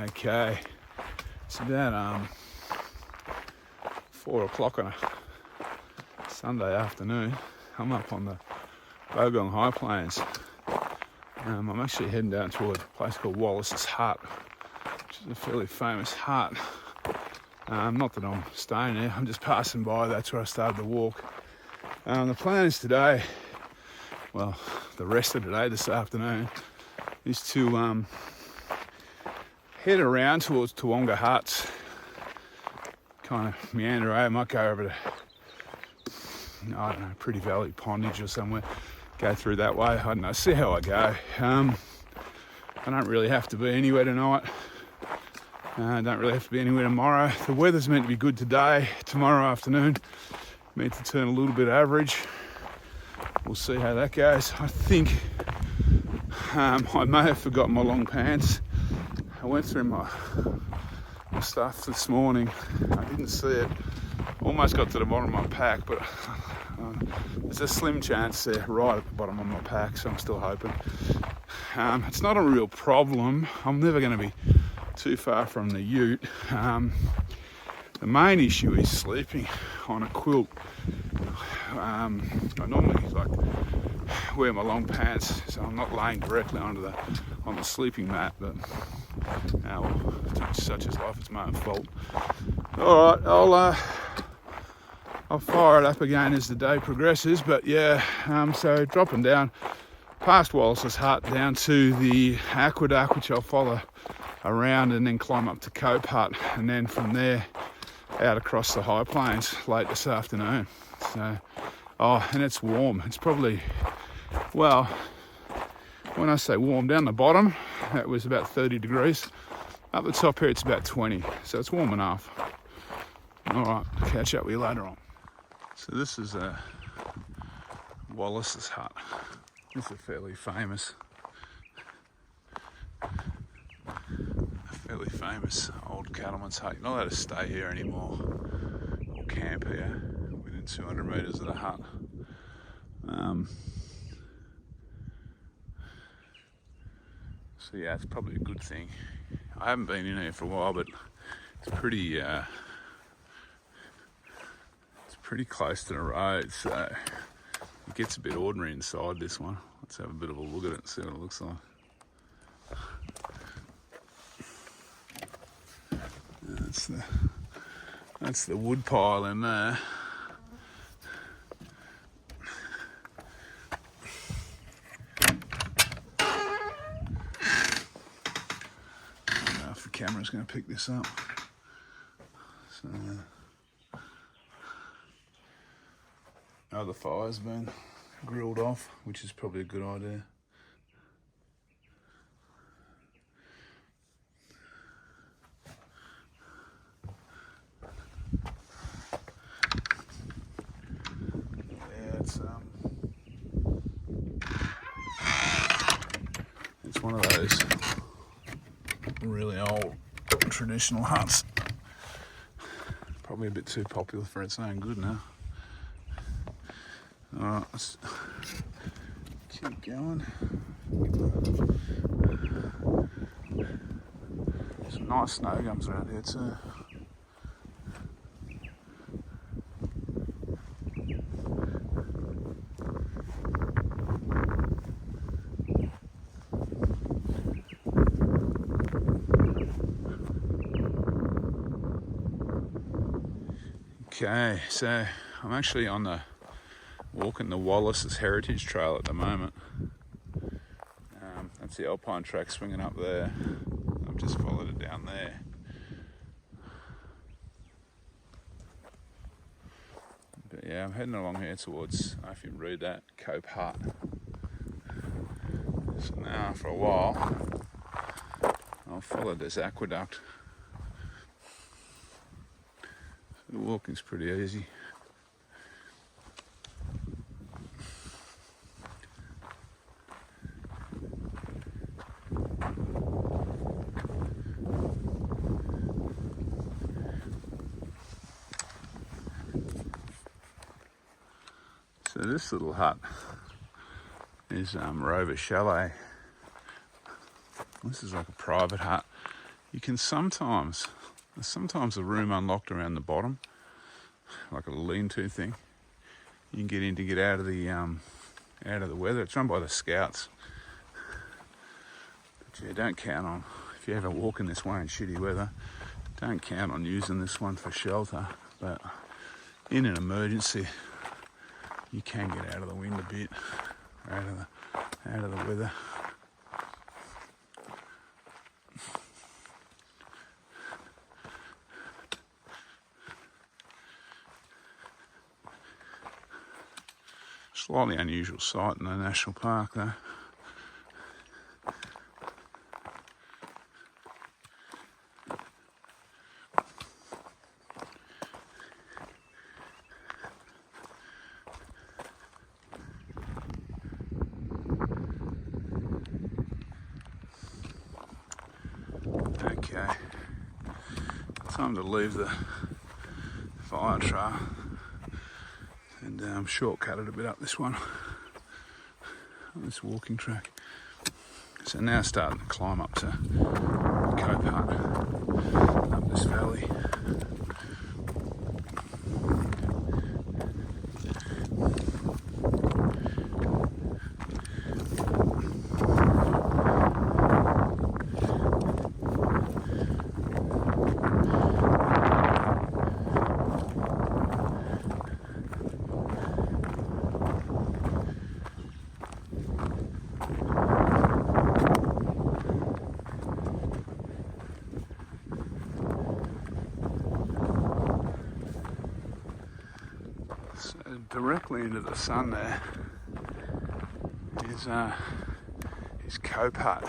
Okay, it's about 4 o'clock on a Sunday afternoon. I'm up on the Bogong high plains. I'm actually heading down towards a place called Wallace's hut, which is a fairly famous hut. Not that I'm staying there, I'm just passing by. That's where I started the walk. The plan is today, well, the rest of today, this afternoon, is to head around towards Toowoomba Huts, kind of meander over. I might go over to, I don't know, Pretty Valley Pondage or somewhere, go through that way. I don't know, see how I go. I don't really have to be anywhere tonight. I don't really have to be anywhere tomorrow. The weather's meant to be good today. Tomorrow afternoon, meant to turn a little bit average. We'll see how that goes. I think I may have forgotten my long pants. I went through my stuff this morning. I didn't see it. Almost got to the bottom of my pack, but there's a slim chance they're right at the bottom of my pack, so I'm still hoping. It's not a real problem. I'm never going to be too far from the ute. The main issue is sleeping on a quilt. I normally wear my long pants, so I'm not laying directly on the sleeping mat, but such is life, it's my own fault. All right, I'll fire it up again as the day progresses, but yeah, so dropping down past Wallace's hut down to the aqueduct, which I'll follow around and then climb up to Cope Hut, and then from there out across the high plains late this afternoon. So, and it's warm. It's probably, well, when I say warm, down the bottom, it was about 30 degrees. Up the top here, it's about 20, so it's warm enough. All right, catch up with you later on. So this is Wallace's hut. This is a fairly famous old cattleman's hut. You're not allowed to stay here anymore or camp here within 200 metres of the hut. So yeah, it's probably a good thing. I haven't been in here for a while, but it's pretty close to the road, so it gets a bit ordinary inside this one. Let's have a bit of a look at it and see what it looks like. That's the wood pile in there. I don't know if the camera's going to pick this up. So, the fire's been grilled off, which is probably a good idea. It's one of those really old traditional huts. Probably a bit too popular for its own good now. Alright, let's keep going. Some nice snow gums around here too. Okay, so I'm actually walking the Wallace's Heritage Trail at the moment. That's the Alpine track swinging up there. I've just followed it down there. But yeah, I'm heading along here towards, I don't know if you can read that, Cope Hut. So now for a while, I'll follow this aqueduct. The walking's pretty easy. So this little hut is Rover Chalet. This is like a private hut. you can sometimes, there's sometimes a room unlocked around the bottom, like a lean-to thing. You can get in to get out of the weather. It's run by the scouts. But yeah, don't count on, if you ever walk in this way in shitty weather, don't count on using this one for shelter. But in an emergency, you can get out of the wind a bit, out of the weather. Slightly unusual sight in the national park though. Okay, time to leave the fire trail and shortcut it a bit up this one, on this walking track. So now starting to climb up to Cope Hut, up this valley. Directly into the sun there is Cope Hut.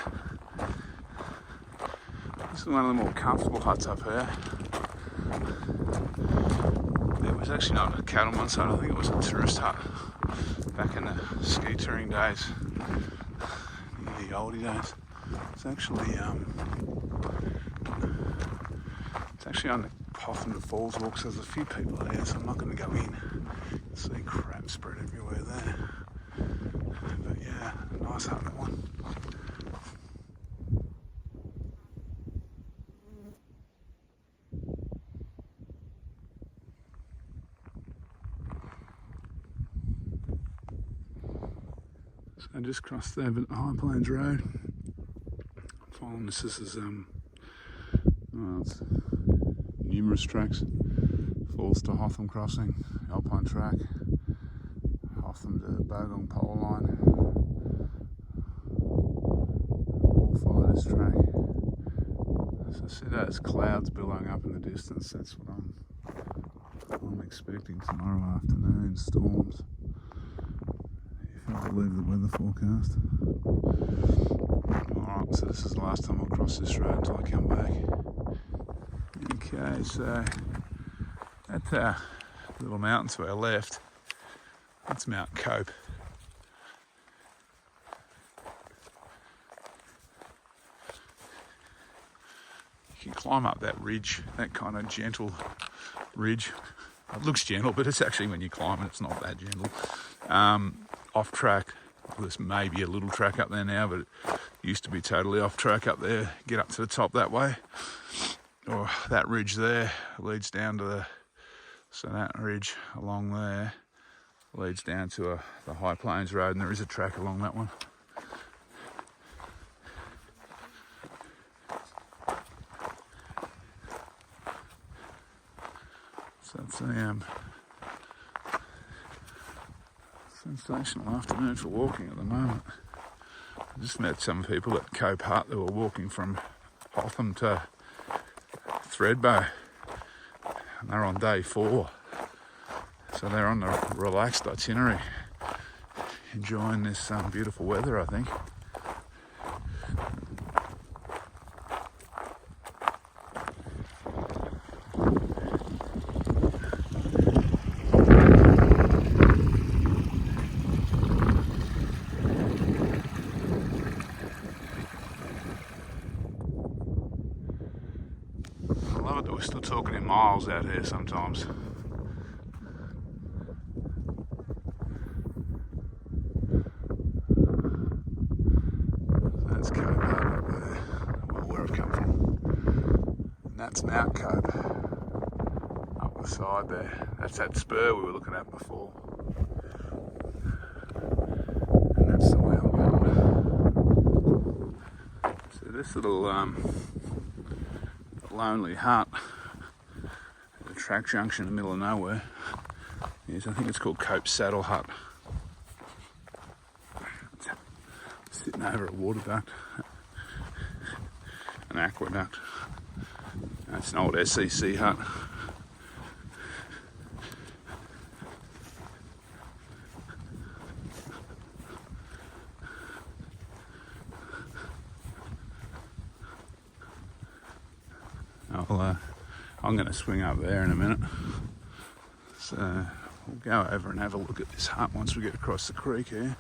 This is one of the more comfortable huts up here. It was actually not a cattleman's hut, I think it was a tourist hut back in the ski touring days, in the oldie days. It's actually on the Hotham to Falls walk, so there's a few people there, so I'm not going to go in. See crap spread everywhere there. But yeah, nice hut, that one. So I just crossed over at High Plains Road. I'm following this. This is it's numerous tracks. Falls to Hotham Crossing, Alpine track, Hotham to Bogong pole line. All follow this track. So see those clouds billowing up in the distance. That's what I'm expecting tomorrow afternoon. Storms, if you believe the weather forecast. Alright, so this is the last time I'll cross this road until I come back. Okay, so that little mountain to our left, that's Mount Cope. You can climb up that ridge, that kind of gentle ridge. It looks gentle, but it's actually, when you climb it, it's not that gentle. Off track, there's maybe a little track up there now, but it used to be totally off track up there. Get up to the top that way. Or that ridge there leads down to so that ridge along there leads down to the High Plains Road, and there is a track along that one. So it's a sensational afternoon for walking at the moment. I just met some people at Cope Hut that were walking from Hotham to Thredbo, and they're on day 4, so they're on a relaxed itinerary, enjoying this beautiful weather, I think. We're still talking in miles out here sometimes. That's Cope Hut up there, well, where I've come from. That's Mount Cope up the side there. That's that spur we were looking at before. And that's the way I'm going. So this little lonely hut at a track junction in the middle of nowhere is, I think it's called Cope Saddle Hut. It's sitting over a water duct, an aqueduct. It's an old SEC hut. I'm going to swing up there in a minute. So we'll go over and have a look at this hut once we get across the creek here.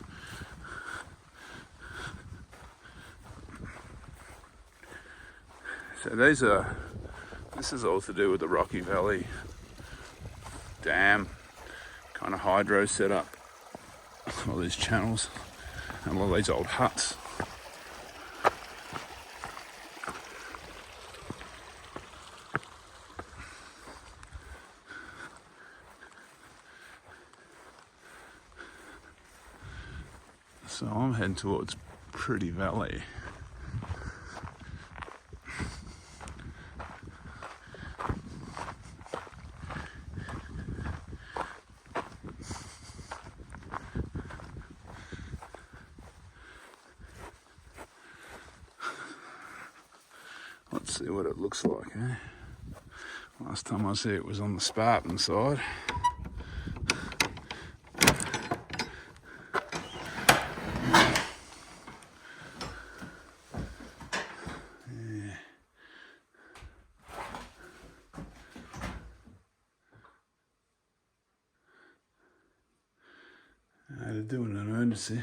So this is all to do with the Rocky Valley Dam kind of hydro setup. All these channels and all these old huts. So I'm heading towards Pretty Valley. Let's see what it looks like, eh? Last time I see it was on the Spartan side. They're doing an emergency.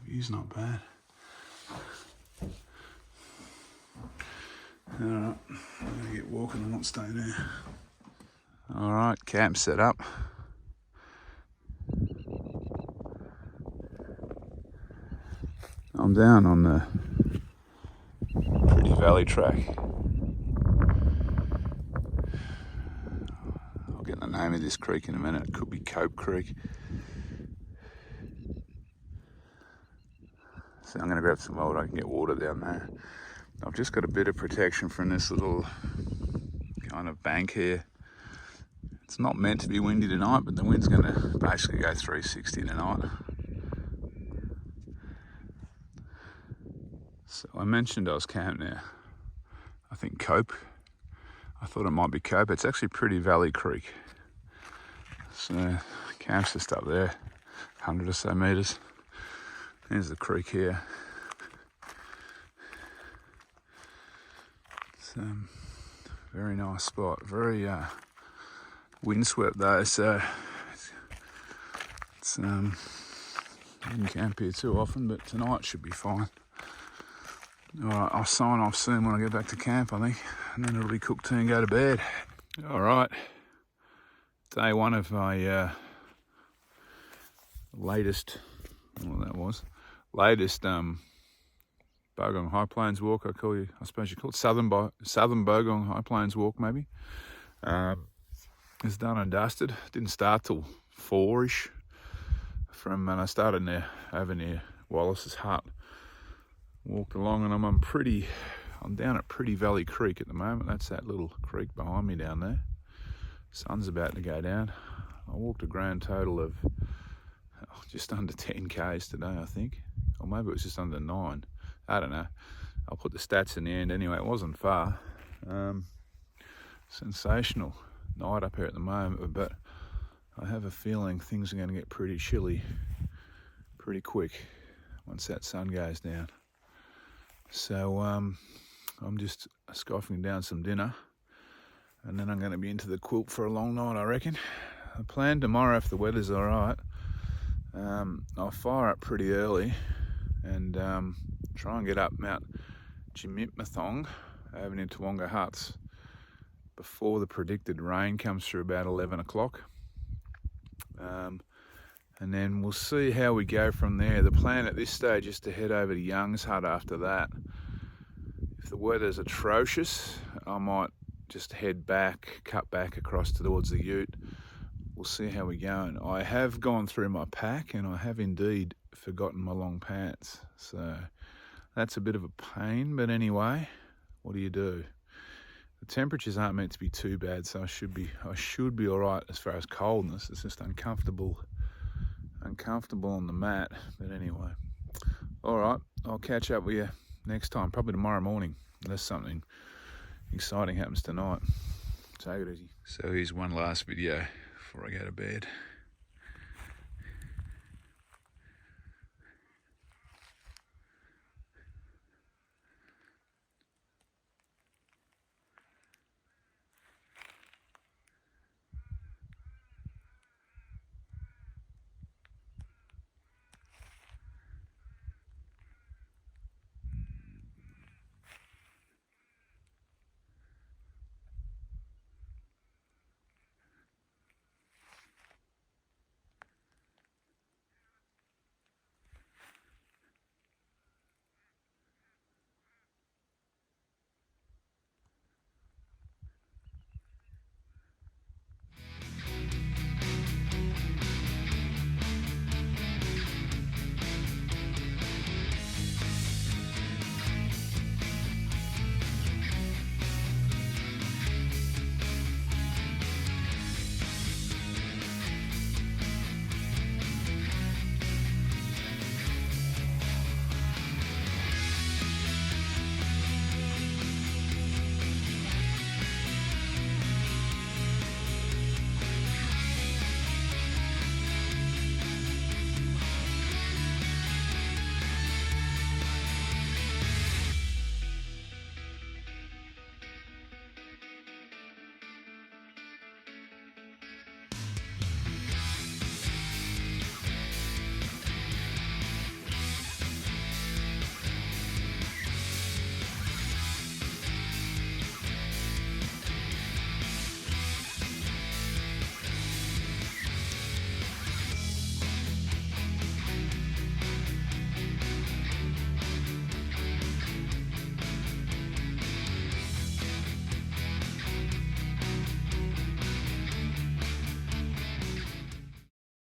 View's not bad. Alright, I'm gonna get walking and not staying there. Alright, camp set up. I'm down on the Pretty Valley track. I'll get the name of this creek in a minute. It could be Cope Creek. So I'm going to grab some water. I can get water down there. I've just got a bit of protection from this little kind of bank here. It's not meant to be windy tonight, but the wind's going to basically go 360 tonight. So I mentioned I was camped there. I think Cope. I thought it might be Cope. It's actually Pretty Valley Creek. So camp's just up there, 100 or so metres. There's the creek here. It's a very nice spot. Very windswept though, so it's I didn't camp here too often, but tonight should be fine. Alright, I'll sign off soon when I get back to camp, I think, and then it'll be cook tea and go to bed. Alright, day one of my latest Bogong High Plains walk. I suppose you call it Southern Bogong High Plains walk, maybe. It's done and dusted. Didn't start till 4ish and I started over near Wallace's hut. Walked along and I'm down at Pretty Valley Creek at the moment. That's that little creek behind me down there. Sun's about to go down. I walked a grand total of just under 10 k's today, I think, or maybe it was just under 9. I don't know. I'll put the stats in the end anyway. It wasn't far. Sensational night up here at the moment, but I have a feeling things are going to get pretty chilly pretty quick once that sun goes down. So I'm just scoffing down some dinner, and then I'm going to be into the quilt for a long night, I reckon. I plan tomorrow, if the weather's all right, I'll fire up pretty early and try and get up Mount Jimmitmathong over into Wonga Huts before the predicted rain comes through about 11 o'clock. And and then we'll see how we go from there. The plan at this stage is to head over to Young's Hut after that. If the weather's atrocious, I might just head back, cut back across towards the ute. We'll see how we're going. I have gone through my pack and I have indeed forgotten my long pants. So that's a bit of a pain, but anyway, what do you do? The temperatures aren't meant to be too bad, so I should be all right as far as coldness. It's just uncomfortable on the mat. But anyway, all right, I'll catch up with you next time, probably tomorrow morning, unless something exciting happens tonight. Take it easy. So here's one last video before I go to bed.